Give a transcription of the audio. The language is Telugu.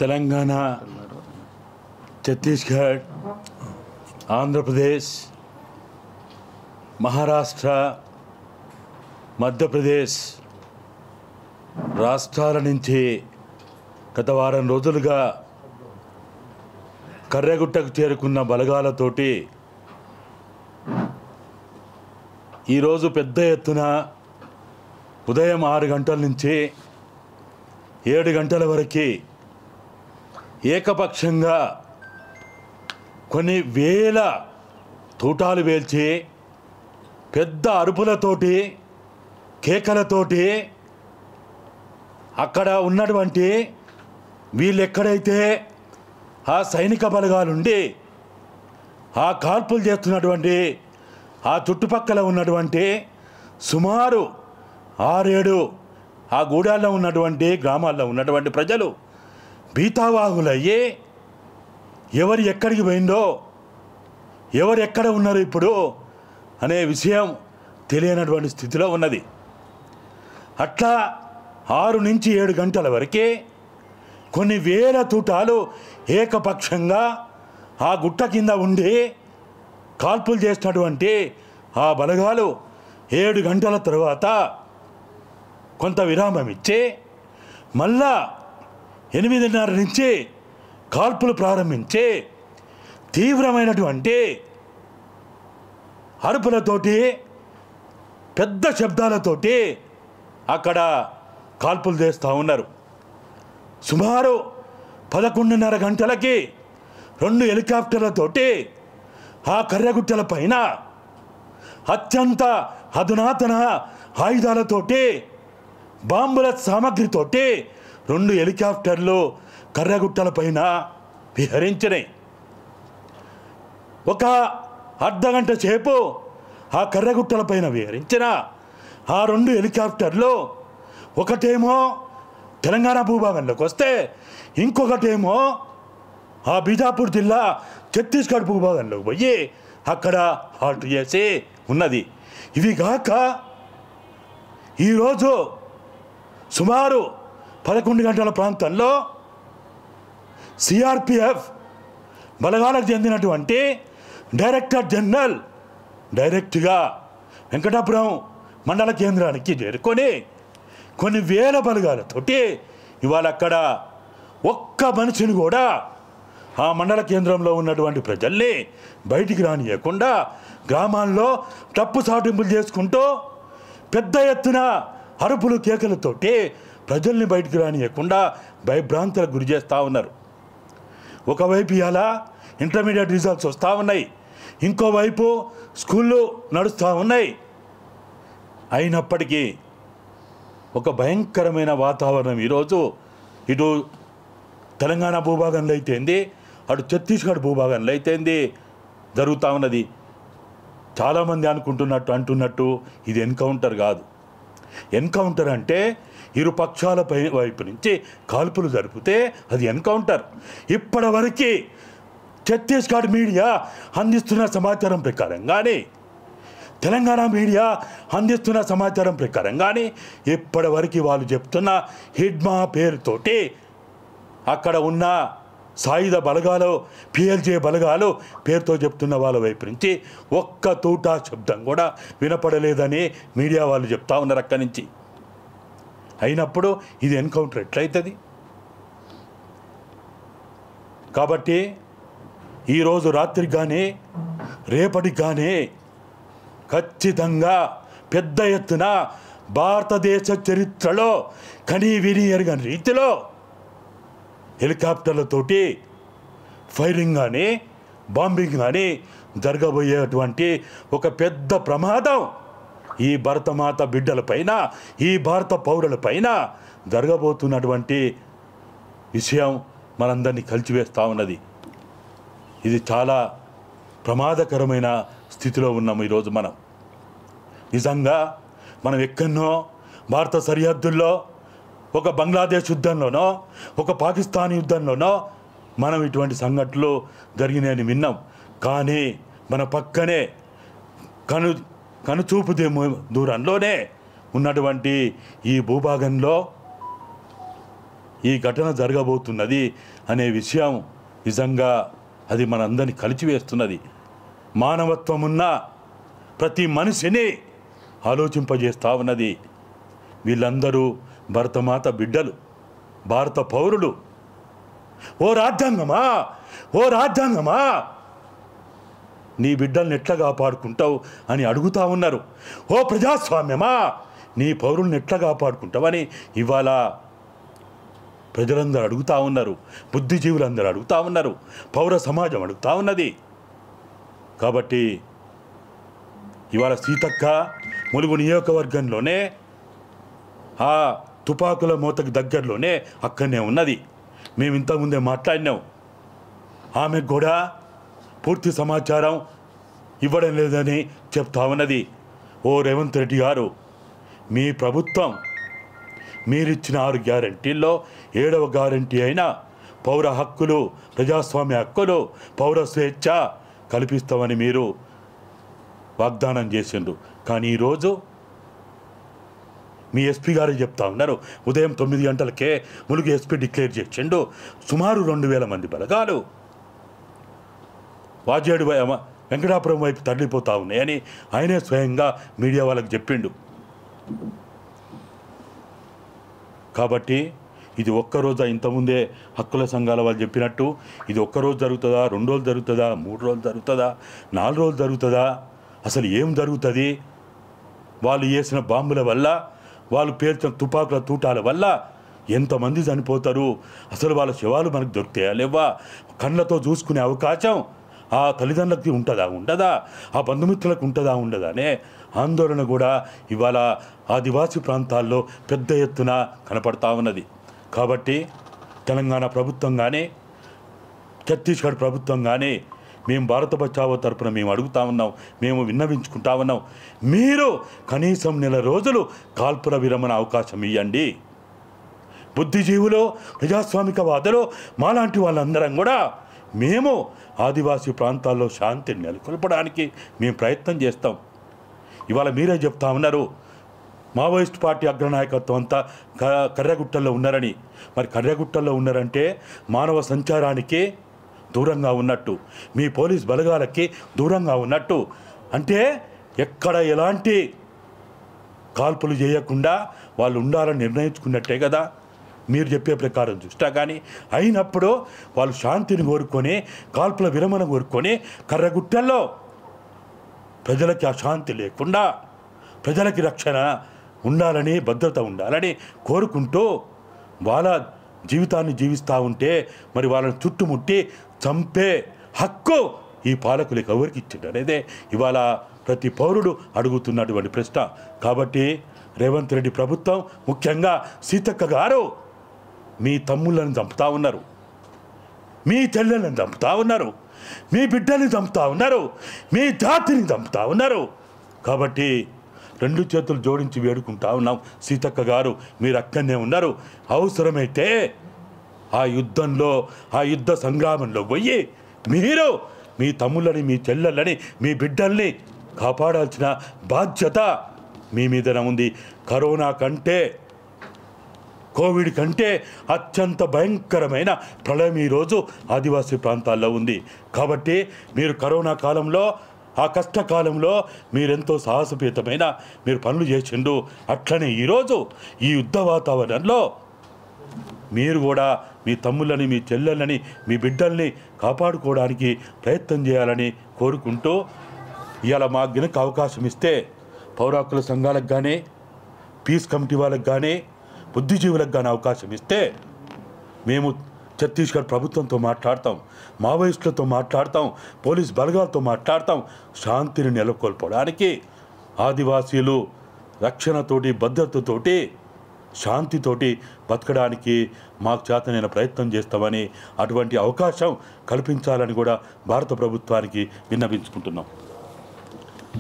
తెలంగాణ, ఛత్తీస్గఢ్, ఆంధ్రప్రదేశ్, మహారాష్ట్ర, మధ్యప్రదేశ్ రాష్ట్రాల నుంచి గత వారం రోజులుగా కర్రెగుట్టకు చేరుకున్న బలగాలతోటి ఈరోజు పెద్ద ఎత్తున ఉదయం 6 గంటల నుంచి 7 గంటల వరకు ఏకపక్షంగా కొన్ని వేల తూటాలు వేల్చి పెద్ద అరుపులతోటి కేకలతోటి అక్కడ ఉన్నటువంటి వీళ్ళు ఎక్కడైతే ఆ సైనిక బలగాలుండి ఆ కాల్పులు చేస్తున్నటువంటి ఆ చుట్టుపక్కల ఉన్నటువంటి సుమారు 6-7 ఆ గూడాల్లో ఉన్నటువంటి గ్రామాల్లో ఉన్నటువంటి ప్రజలు బీతావాహులయ్యి ఎవరు ఎక్కడికి పోయిందో, ఎవరు ఎక్కడ ఉన్నారు ఇప్పుడు అనే విషయం తెలియనటువంటి స్థితిలో ఉన్నది. అట్లా 6 నుంచి 7 గంటల వరకే కొన్ని వేల తూటాలు ఏకపక్షంగా ఆ గుట్ట కింద ఉండి కాల్పులు చేసినటువంటి ఆ బలగాలు 7 గంటల తర్వాత కొంత విరామం ఇచ్చి మళ్ళా 8:30 నుంచి కాల్పులు ప్రారంభించి తీవ్రమైనటువంటి అరుపులతోటి పెద్ద శబ్దాలతోటి అక్కడ కాల్పులు చేస్తూ ఉన్నారు. సుమారు 11:30 గంటలకి 2 హెలికాప్టర్లతోటి ఆ కర్రెగుట్టల పైన అత్యంత అధునాతన ఆయుధాలతోటి బాంబుల సామగ్రితోటి 2 హెలికాప్టర్లు కర్రెగుట్టల పైన విహరించినాయి. ఒక అర్ధగంట సేపు ఆ కర్రెగుట్టల పైన విహరించిన ఆ 2 హెలికాప్టర్లు ఒకటేమో తెలంగాణ భూభాగంలోకి వస్తే ఇంకొకటేమో ఆ బీజాపూర్ జిల్లా ఛత్తీస్గఢ్ భూభాగంలోకి పోయి అక్కడ హాల్ట్ చేసి ఉన్నది. ఇవి కాక ఈరోజు సుమారు 11 గంటల ప్రాంతంలో సిఆర్పిఎఫ్ బలగాలకు చెందినటువంటి డైరెక్టర్ జనరల్ డైరెక్ట్గా వెంకటాపురం మండల కేంద్రానికి చేరుకొని కొన్ని వేల బలగాలతోటి ఇవాళ అక్కడ ఒక్క మనిషిని కూడా ఆ మండల కేంద్రంలో ఉన్నటువంటి ప్రజల్ని బయటికి రానియకుండా గ్రామాల్లో తప్పు సాటింపులు చేసుకుంటూ పెద్ద ఎత్తున అరుపులు కేకలతోటి ప్రజల్ని బయటికి రానియకుండా భయభ్రాంతులకు గురి చేస్తూ ఉన్నారు. ఒకవైపు ఇలా ఇంటర్మీడియట్ రిజల్ట్స్ వస్తూ ఉన్నాయి, ఇంకోవైపు స్కూళ్ళు నడుస్తూ ఉన్నాయి. అయినప్పటికీ ఒక భయంకరమైన వాతావరణం ఈరోజు ఇటు తెలంగాణ భూభాగంలో అయితేంది, అటు ఛత్తీస్గఢ్ భూభాగంలో అయితేంది జరుగుతూ ఉన్నది. చాలామంది అంటున్నట్టు ఇది ఎన్కౌంటర్ కాదు. ఎన్కౌంటర్ అంటే ఇరు పక్షాల వైపు నుంచి కాల్పులు జరిపితే అది ఎన్కౌంటర్. ఇప్పటివరకు ఛత్తీస్గఢ్ మీడియా అందిస్తున్న సమాచారం ప్రకారం కానీ, తెలంగాణ మీడియా అందిస్తున్న సమాచారం ప్రకారం కానీ ఇప్పటివరకు వాళ్ళు చెప్తున్న హిడ్మా పేరుతోటి అక్కడ ఉన్న సాయుధ బలగాలు, పిఎల్జే బలగాలు పేరుతో చెప్తున్న వాళ్ళ వైపు నుంచి ఒక్క తూటా శబ్దం కూడా వినపడలేదని మీడియా వాళ్ళు చెప్తా ఉన్నారు అక్కడి నుంచి. అయినప్పుడు ఇది ఎన్కౌంటర్ ఎట్లయితుంది? కాబట్టి ఈరోజు రాత్రికి కానీ రేపటికి కానీ ఖచ్చితంగా పెద్ద ఎత్తున భారతదేశ చరిత్రలో కనీవిని ఎరగని రీతిలో హెలికాప్టర్లతోటి ఫైరింగ్ కానీ బాంబింగ్ కానీ జరగబోయేటువంటి ఒక పెద్ద ప్రమాదం ఈ భరతమాత బిడ్డలపైన, ఈ భారత పౌరులపైన జరగబోతున్నటువంటి విషయం మనందరినీ కలిచివేస్తూ ఉన్నది. ఇది చాలా ప్రమాదకరమైన స్థితిలో ఉన్నాము ఈరోజు. మనం నిజంగా మనం ఎక్కడనో భారత సరిహద్దుల్లో ఒక బంగ్లాదేశ్ యుద్ధంలోనో ఒక పాకిస్తాన్ యుద్ధంలోనో మనం ఇటువంటి సంఘటనలు జరిగినాయని విన్నాం. కానీ మన పక్కనే కనుచూపు దూరంలోనే ఉన్నటువంటి ఈ భూభాగంలో ఈ ఘటన జరగబోతున్నది అనే విషయం నిజంగా అది మనందరినీ కలిచివేస్తున్నది. మానవత్వం ఉన్న ప్రతి మనిషిని ఆలోచింపజేస్తూ ఉన్నది. వీళ్ళందరూ భరతమాత బిడ్డలు, భారత పౌరులు. ఓ రాజ్యాంగమా, ఓ రాజ్యాంగమా, నీ బిడ్డల్ని ఎట్లా కాపాడుకుంటావు అని అడుగుతూ ఉన్నారు. ఓ ప్రజాస్వామ్యమా, నీ పౌరుల్ని ఎట్లా కాపాడుకుంటావని ఇవాళ ప్రజలందరూ అడుగుతూ ఉన్నారు, బుద్ధిజీవులందరూ అడుగుతూ ఉన్నారు, పౌర సమాజం అడుగుతూ ఉన్నది. కాబట్టి ఇవాళ సీతక్క ములుగు నియోజకవర్గంలోనే ఆ తుపాకుల మూతకు దగ్గరలోనే అక్కడనే ఉన్నది. మేము ఇంతకుముందే మాట్లాడినాం. ఆమెకు కూడా పూర్తి సమాచారం ఇవ్వడం లేదని చెప్తా ఉన్నది. ఓ రేవంత్ రెడ్డి గారు, మీ ప్రభుత్వం మీరిచ్చిన 6 గ్యారంటీల్లో 7వ గ్యారంటీ అయిన పౌర హక్కులు, ప్రజాస్వామ్య హక్కులు, పౌర స్వేచ్ఛ కల్పిస్తామని మీరు వాగ్దానం చేసిండ్రు. కానీ ఈరోజు మీ ఎస్పీ గారు చెప్తా ఉన్నారు, ఉదయం 9 గంటలకే ములుగు ఎస్పీ డిక్లేర్ చేసిండు. సుమారు 2000 మంది బలగాలు వాజేడు వెంకటాపురం వైపు తరలిపోతూ ఉన్నాయని ఆయనే స్వయంగా మీడియా వాళ్ళకి చెప్పిండు. కాబట్టి ఇది ఒక్కరోజు, ఇంతకుముందే హక్కుల సంఘాల వాళ్ళు చెప్పినట్టు ఇది ఒక్కరోజు జరుగుతుందా, 2 రోజులు జరుగుతుందా, 3 రోజులు జరుగుతుందా, 4 రోజులు జరుగుతుందా, అసలు ఏం జరుగుతుంది? వాళ్ళు వేసిన బాంబుల వల్ల, వాళ్ళు పేర్చిన తుపాకుల తూటాల వల్ల ఎంతమంది చనిపోతారు? అసలు వాళ్ళ శవాలు మనకు దొరుకుతాయా లేవా? కళ్ళతో చూసుకునే అవకాశం ఆ తల్లిదండ్రులకి ఉంటుందా ఉండదా? ఆ బంధుమిత్రులకు ఉంటుందా ఉండదా అనే ఆందోళన కూడా ఇవాళ ఆదివాసీ ప్రాంతాల్లో పెద్ద ఎత్తున కనపడతా ఉన్నది. కాబట్టి తెలంగాణ ప్రభుత్వం కానీ, ఛత్తీస్గఢ్ ప్రభుత్వం కానీ, మేము భారత బచావో తరపున మేము అడుగుతా ఉన్నాం, మేము విన్నవించుకుంటా ఉన్నాం, మీరు కనీసం 1 నెల రోజులు కాల్పుల విరమణ అవకాశం ఇవ్వండి. బుద్ధిజీవులు, ప్రజాస్వామికవాదులు, మాలాంటి వాళ్ళందరం కూడా మేము ఆదివాసీ ప్రాంతాల్లో శాంతిని నెలకొల్పడానికి మేము ప్రయత్నం చేస్తాం. ఇవాళ మీరే చెప్తా ఉన్నారు, మావోయిస్ట్ పార్టీ అగ్రనాయకత్వం అంతా కర్రగుట్టల్లో ఉన్నారని. మరి కర్రగుట్టల్లో ఉన్నారంటే మానవ సంచారానికి దూరంగా ఉన్నట్టు, మీ పోలీస్ బలగాలకి దూరంగా ఉన్నట్టు. అంటే ఎక్కడ ఎలాంటి కాల్పులు చేయకుండా వాళ్ళు ఉండాలని నిర్ణయించుకున్నట్టే కదా మీరు చెప్పే ప్రకారం చూస్తా. కానీ అయినప్పుడు వాళ్ళు శాంతిని కోరుకొని, కాల్పుల విరమణ కోరుకొని కర్రగుట్టల్లో ప్రజలకి అశాంతి లేకుండా, ప్రజలకి రక్షణ ఉండాలని, భద్రత ఉండాలని కోరుకుంటూ వాళ్ళ జీవితాన్ని జీవిస్తూ ఉంటే మరి వాళ్ళని చుట్టుముట్టి చంపే హక్కు ఈ పాలకులకు ఎవరికి ఇచ్చిండు అనేదే ఇవాళ ప్రతి పౌరుడు అడుగుతున్నటువంటి ప్రశ్న. కాబట్టి రేవంత్ రెడ్డి ప్రభుత్వం, ముఖ్యంగా సీతక్క గారు, మీ తమ్ముళ్ళని చంపుతా ఉన్నారు, మీ చెల్లెళ్ళని చంపుతా ఉన్నారు, మీ బిడ్డని చంపుతా ఉన్నారు, మీ జాతిని చంపుతా ఉన్నారు. కాబట్టి 2 చేతులు జోడించి వేడుకుంటా ఉన్నాం, సీతక్క గారు మీరు అక్కడనే ఉన్నారు. అవసరమైతే ఆ యుద్ధంలో, ఆ యుద్ధ సంగ్రామంలో పోయి మీరు మీ తమ్ముళ్ళని, మీ చెల్లెళ్ళని, మీ బిడ్డల్ని కాపాడాల్సిన బాధ్యత మీ మీదనే ఉంది. కరోనా కంటే, కోవిడ్ కంటే అత్యంత భయంకరమైన ప్రళయం ఈరోజు ఆదివాసీ ప్రాంతాల్లో ఉంది. కాబట్టి మీరు కరోనా కాలంలో, ఆ కష్టకాలంలో మీరెంతో సాహసపేతమైన మీరు పనులు చేసిండు. అట్లనే ఈరోజు ఈ యుద్ధ వాతావరణంలో మీరు కూడా మీ తమ్ముళ్ళని, మీ చెల్లెళ్ళని, మీ బిడ్డల్ని కాపాడుకోవడానికి ప్రయత్నం చేయాలని కోరుకుంటూ, ఇవాళ మాకు గనుక అవకాశం ఇస్తే పౌర హక్కుల సంఘాలకు కానీ, పీస్ కమిటీ వాళ్ళకి కానీ, బుద్ధిజీవులకు కానీ అవకాశం ఇస్తే మేము ఛత్తీస్గఢ్ ప్రభుత్వంతో మాట్లాడతాం, మావోయిస్టులతో మాట్లాడతాం, పోలీస్ బలగాలతో మాట్లాడతాం. శాంతిని నెలకొల్పడానికి, ఆదివాసీలు రక్షణతోటి, భద్రతతోటి, శాంతితోటి బతకడానికి మాకు చేతనైన ప్రయత్నం చేస్తామని, అటువంటి అవకాశం కల్పించాలని కూడా భారత ప్రభుత్వానికి విన్నవించుకుంటున్నాం.